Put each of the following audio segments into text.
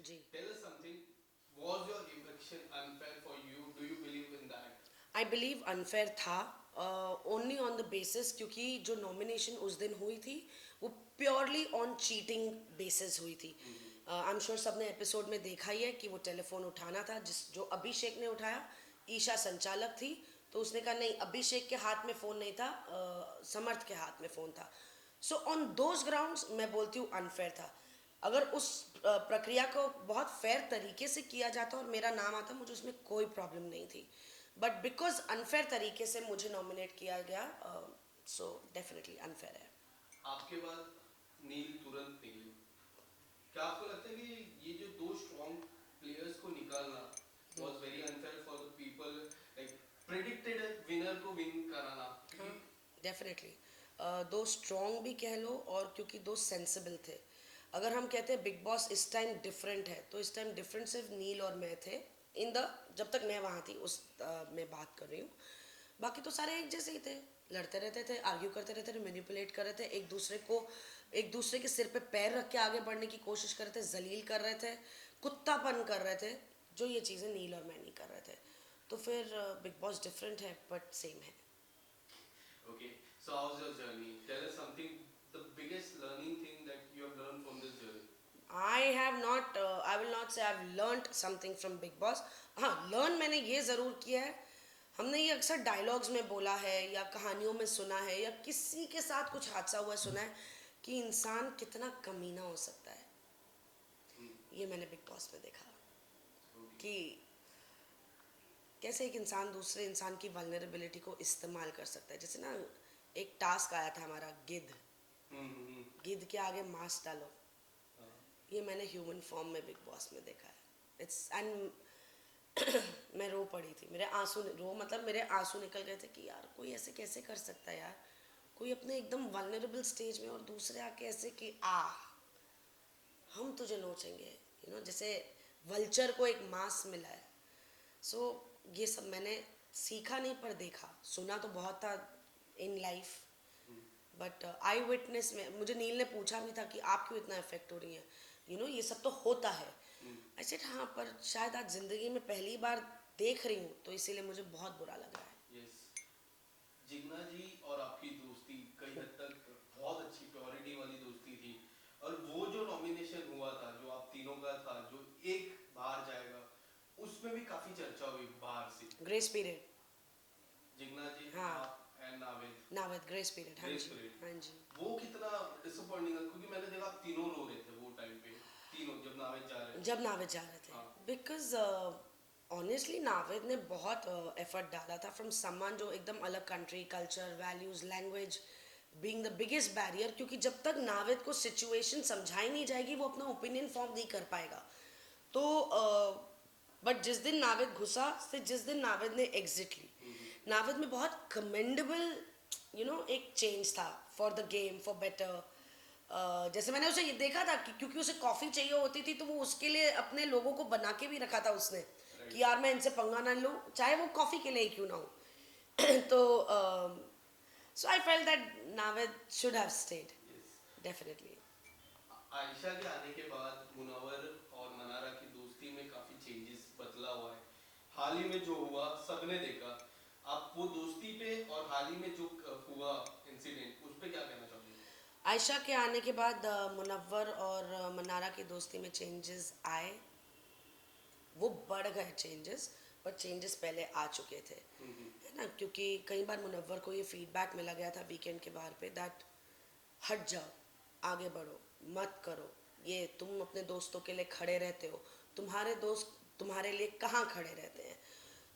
Ji. Tell us something. Was your eviction unfair for you? Do you believe in that? I believe unfair था, only on the basis क्योंकि जो nomination उस दिन हुई थी वो प्योरली ऑन चीटिंग बेसिस हुई थी. आई एम श्योर सबने एपिसोड में देखा ही है कि वो टेलीफोन उठाना था जिस जो अभिषेक ने उठाया. ईशा संचालक थी तो उसने कहा नहीं, अभिषेक के हाथ में फ़ोन नहीं था, समर्थ के हाथ में फ़ोन था. सो ऑन दोज ग्राउंड्स मैं बोलती हूँ अनफेयर था. अगर उस प्रक्रिया को बहुत फेयर तरीके से किया जाता और मेरा नाम आता, मुझे उसमें कोई प्रॉब्लम नहीं थी. बट बिकॉज अनफेयर तरीके से मुझे नॉमिनेट किया गया, सो डेफिनेटली अनफेयर है. आपके बाद नील तुरंत निकली. क्या आपको लगता है कि ये जो दो स्ट्रॉन्ग प्लेयर्स को निकालना was very unfair for the people, like predicted winner को विन कराना, हाँ, क्योंकि डेफिनेटली. दो स्ट्रॉन्ग भी कह लो और क्योंकि दो सेंसिबल थे. अगर हम कहते हैं बिग बॉस इस टाइम डिफरेंट है, तो इस टाइम डिफरेंट सिर्फ नील और मैं थे इन द, जब तक मैं वहाँ थी उस मैं बात कर रही हूँ. बाकी तो सारे एक जैसे ही थे, लड़ते रहते थे, आर्ग्यू करते रहते थे, मैनिपुलेट कर रहे थे एक दूसरे को, एक दूसरे के सिर पे पैर रख के आगे बढ़ने की कोशिश कर रहे थे, जलील कर रहे थे, कुत्तापन कर रहे थे, जो ये चीज़ें नील और मैं नहीं कर रहे थे. तो फिर बिग बॉस डिफरेंट है बट सेम है. okay, so how's your journey? Tell us something, the biggest learning thing that you have learned from this journey. I have not, I will not say I have learned something from Bigg Boss. हाँ, learn मैंने ये ज़रूर किया है. हमने ये अक्सर dialogues में बोला है या कहानियों में सुना है या किसी के साथ कुछ हादसा हुआ सुना है कि इंसान कितना कमीना हो सकता है. ये मैंने बिग बॉस में देखा Okay. कि कैसे एक इंसान दूसरे इंसान की वल्नरेबिलिटी को इस्तेमाल कर सकता है. जैसे ना, एक टास्क आया था हमारा, गिद्ध. हम्म. गिद्ध के आगे मांस डालो. हाँ. ये मैंने ह्यूमन फॉर्म में बिग बॉस में देखा है. इट्स एंड मैं रो पड़ी थी, मेरे आंसू रो मतलब मेरे आंसू निकल गए थे कि यार कोई ऐसे कैसे कर सकता है यार. कोई अपने एकदम वल्नरेबल स्टेज में और दूसरे आके ऐसे कि हम तुझे नोचेंगे, जैसे वल्चर को एक मांस मिला है. सो ये सब मैंने सीखा नहीं पर देखा, सुना तो बहुत था in life. But I witness में मुझे नील ने पूछा भी था कि आप क्यों इतना इफेक्ट हो रही हैं, ये सब तो होता है. आई सेड हाँ, पर शायद आज ज़िंदगी में पहली बार देख रही हूँ तो इसीलिए मुझे बहुत बुरा लग रहा है. यस. जिग्ना जी और आपकी दोस्ती कई हद तक बहुत अच्छी प्योरिटी वाली दोस्ती थी, और वो जो नॉमिनेशन हुआ था जो आप तीनों का था, जो एक बाहर जाएगा, उसमें भी काफी चर्चा हुई बाहर से. Grace period. जिग्ना जी, हाँ, आप and Naved. Navid grace period. हाँ ग्रेस जी, पीरियड हाँ जी. वो कितना डिसअपॉइंटिंग है, क्योंकि मैंने देखा आप तीनों रो रहे थे वो टाइम पे, तीनों जब नावेद जा रहे थे. जब नाविद जा रहे थे, हाँ. बिकॉज ऑनेस्टली नाविद ने बहुत एफर्ट डाला था फ्रॉम समवन जो एकदम अलग country, culture, values, language being the biggest barrier. क्योंकि जब तक नाविद को सिचुएशन समझाई नहीं जाएगी वो अपना ओपिनियन फॉर्म नहीं कर पाएगा. तो बट जिस दिन नाविद घुसा से जिस दिन नाविद ने एग्जिट ली, नाविद में बहुत कमेंडेबल एक चेंज था for the game, for better. जैसे मैंने उसे ये देखा था कि क्योंकि उसे कॉफ़ी चाहिए होती थी तो वो उसके लिए अपने लोगों को बना के भी रखा था उसने कि यार मैं इनसे पंगा ना लूँ, चाहे वो कॉफ़ी के लिए ही क्यों ना हो. तो so I felt that Navid should have stayed yes. Definitely. Ayesha के आने के बाद मुनव्वर और मनारा की दोस्ती में काफी चेंजेस बदला हुआ है. हाल ही में जो हुआ सबने देखा. आप वो दोस्ती पे और हाल ही में जो हुआ इंसिडेंट, उस पे क्या कहना चाहोगे? आयशा के आने के बाद मुनव्वर और मनारा की दोस्ती में चेंजेस आए. वो बढ़ गए चेंजेस, पर चेंजेस पहले आ चुके थे, है ना. क्योंकि कई बार मुनव्वर को ये फीडबैक मिला गया था वीकेंड के बाहर पे दैट हट जाओ, आगे बढ़ो, मत करो, ये तुम अपने दोस्तों के लिए खड़े रहते हो, तुम्हारे दोस्त तुम्हारे लिए कहाँ खड़े रहते हैं.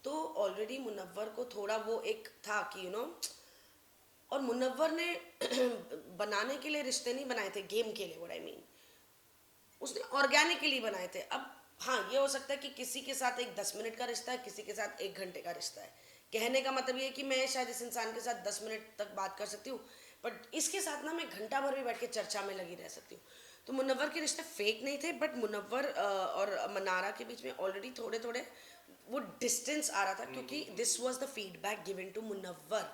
तो ऑलरेडी मुनव्वर को थोड़ा वो एक था कि और मुनव्वर ने बनाने के लिए रिश्ते नहीं बनाए थे गेम के लिए, व्हाट आई मीन, उसने ऑर्गेनिकली बनाए थे. अब हाँ, ये हो सकता है कि किसी के साथ एक 10 मिनट का रिश्ता है, किसी के साथ 1 घंटे का रिश्ता है. कहने का मतलब ये है कि मैं शायद इस इंसान के साथ 10 मिनट तक बात कर सकती हूँ, बट इसके साथ ना मैं घंटा भर भी बैठ के चर्चा में लगी रह सकती हूँ. तो मुनव्वर के रिश्ते फेक नहीं थे, बट मुनव्वर और मनारा के बीच में ऑलरेडी थोड़े थोड़े वो डिस्टेंस आ रहा था क्योंकि this was the feedback given to Munawar,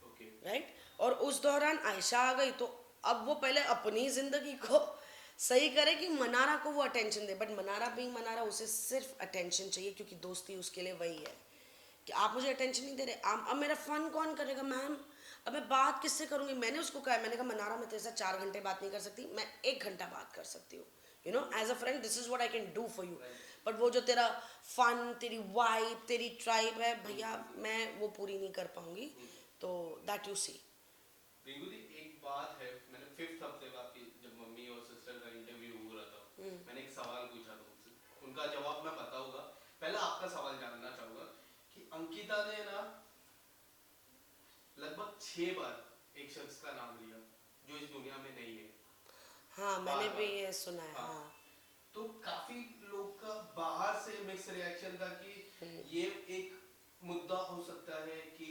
okay. Right. और उस दौरान आयशा आ गई तो अब वो पहले अपनी जिंदगी को सही करे कि मनारा को वो attention they, but Mannara being Mannara, उसे सिर्फ अटेंशन चाहिए क्योंकि दोस्ती उसके लिए वही है कि आप मुझे अटेंशन नहीं दे रहे, आप अब मेरा फन कौन करेगा मैम, अब मैं बात किससे करूंगी। मैंने उसको कहा है, मैंने कहा मनारा मैं तेरे साथ 4 घंटे बात नहीं कर सकती, मैं 1 घंटा बात कर सकती हूँ, you know as a friend this is what I can do for you, but वो जो तेरा फन, तेरी वाइब, तेरी ट्राइब है भैया, मैं वो पूरी नहीं कर पाऊंगी, तो that you see. Rinku ji एक बात है, मैंने 5th हफ्ते में आपकी जब मम्मी और सिस्टर का इंटरव्यू हो रहा था, मैंने एक सवाल पूछा था उनसे, उनका जवाब मैं बताऊंगा। पहले आपका सवाल जानना चाहूंगा कि अंकिता ने ना लगभग 6 बार एक शख्स का नाम लिया जो इस दुनिया में नहीं है। हाँ मैंने भी बार-बार। ये सुना है। हाँ। हाँ। तो काफी लोग का बाहर से मिक्स रिएक्शन था कि ये एक मुद्दा हो सकता है कि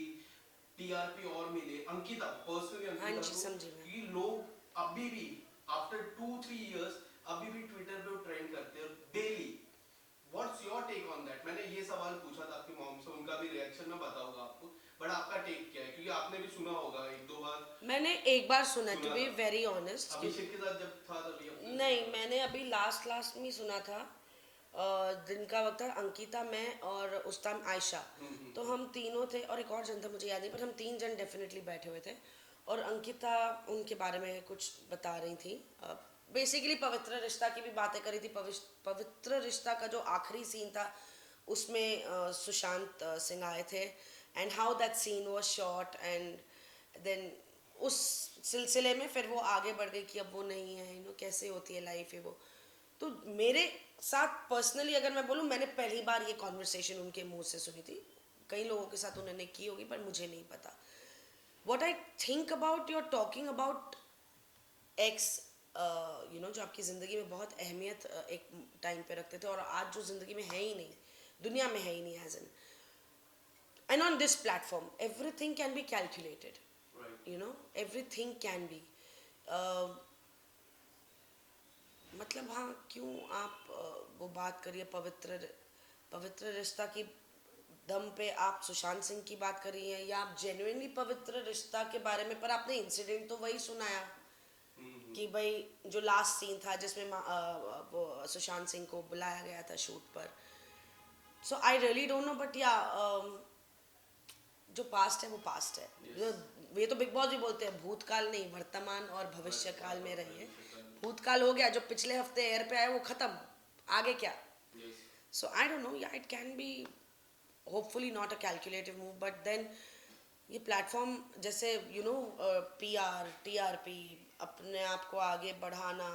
टीआरपी और मिले अंकिता, पर्सनली हाँ अंकिता जी को, समझी मैं। क्योंकि लोग अभी भी आफ्टर 2-3 इयर्स अभी भी ट्विटर पे ट्रेंड करते हैं daily. What's your take on that? मैंने ये सवाल पूछा था आपकी मॉम से, उनका भी रिएक्शन मैं बताऊंगा आपको, बट आपका टेक क्या है, क्योंकि आपने भी सुना होगा 1-2 बार मैंने एक बार सुना, टू सुना बी था। Very honest. अभिषेक के साथ जब था तभी आपने नहीं, सुना था। मैंने अभी लास्ट लास्ट में ही सुना था। दिन का वक्त था, अंकिता, मैं और उस टाइम आयशा, तो हम तीनों थे और एक और जन था मुझे याद नहीं, पर हम 3 जन डेफिनेटली बैठे हुए थे और अंकिता उनके बारे में कुछ बता रही थी। बेसिकली पवित्र रिश्ता की भी बातें करी थी। पवित्र रिश्ता का जो आखिरी सीन था उसमें सुशांत सिंह आए थे and how that scene was shot, and then उस सिलसिले में फिर वो आगे बढ़ गई कि अब वो नहीं है, यू नो कैसे होती है लाइफ है वो। तो मेरे साथ पर्सनली अगर मैं बोलूँ, मैंने पहली बार ये कॉन्वर्सेशन उनके मुंह से सुनी थी। कई लोगों के साथ उन्होंने की होगी पर मुझे नहीं पता। What I think about, you are talking about ex, you know जो आपकी ज़िंदगी में बहुत अहमियत एक टाइम पे रखते थे और आज जो ज़िंदगी में है ही नहीं, दुनिया में है ही नहीं, as an end on this platform everything can be calculated, right. You know everything can be, मतलब हाँ क्यों आप वो बात करिए पवित्र रिश्ता की दम पे आप सुशांत सिंह की बात कर रही हैं या आप जेन्युइनली पवित्र रिश्ता के बारे में, पर आपने इंसिडेंट तो वही सुनाया कि भाई जो लास्ट सीन था जिसमें वो सुशांत सिंह को बुलाया गया था शूट पर। So I really don't know, but yeah जो पास्ट है वो पास्ट है। ये तो बिग बॉस भी बोलते हैं, भूतकाल नहीं वर्तमान और भविष्य काल में रहिए। भूतकाल हो गया, जो पिछले हफ्ते एयर पे आया वो खत्म, आगे क्या। Yes. So I don't know, yeah it can be hopefully not a calculative move, but then ये प्लेटफॉर्म जैसे यू नो पीआर टीआरपी, अपने आप को आगे बढ़ाना,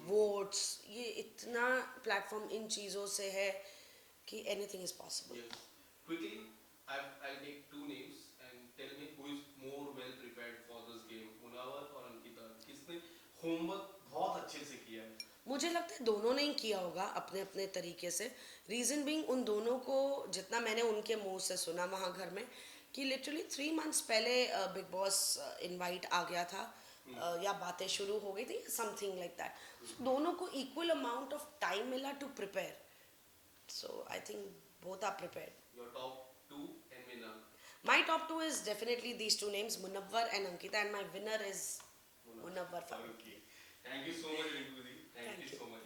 वोट्स, ये इतना प्लेटफॉर्म इन चीज़ों से है कि anything is possible. Yes. Quickly, I'll take 2 names and tell me who is more well prepared for this game, Munawar और अंकिता। किसने होमवर्क बहुत अच्छे से किया है? मुझे लगता है दोनों ने ही किया होगा अपने अपने तरीके से। रीज़न बीइंग उन दोनों को जितना मैंने उनके मुंह से सुना वहाँ घर में कि लिटरली 3 मंथ्स पहले बिग बॉस इनवाइट आ गया था, या बातें शुरू हो गई थी, समथिंग लाइक दैट। दोनों को इक्वल अमाउंट ऑफ टाइम मिला to prepare, so I think both are prepared. Your top two and winner, My top two is definitely these two names, Munawwar and Ankita, and my winner is Munawwar Farooqi. Okay. Thank you so much, Rinku ji. Thank Thank you you. so much.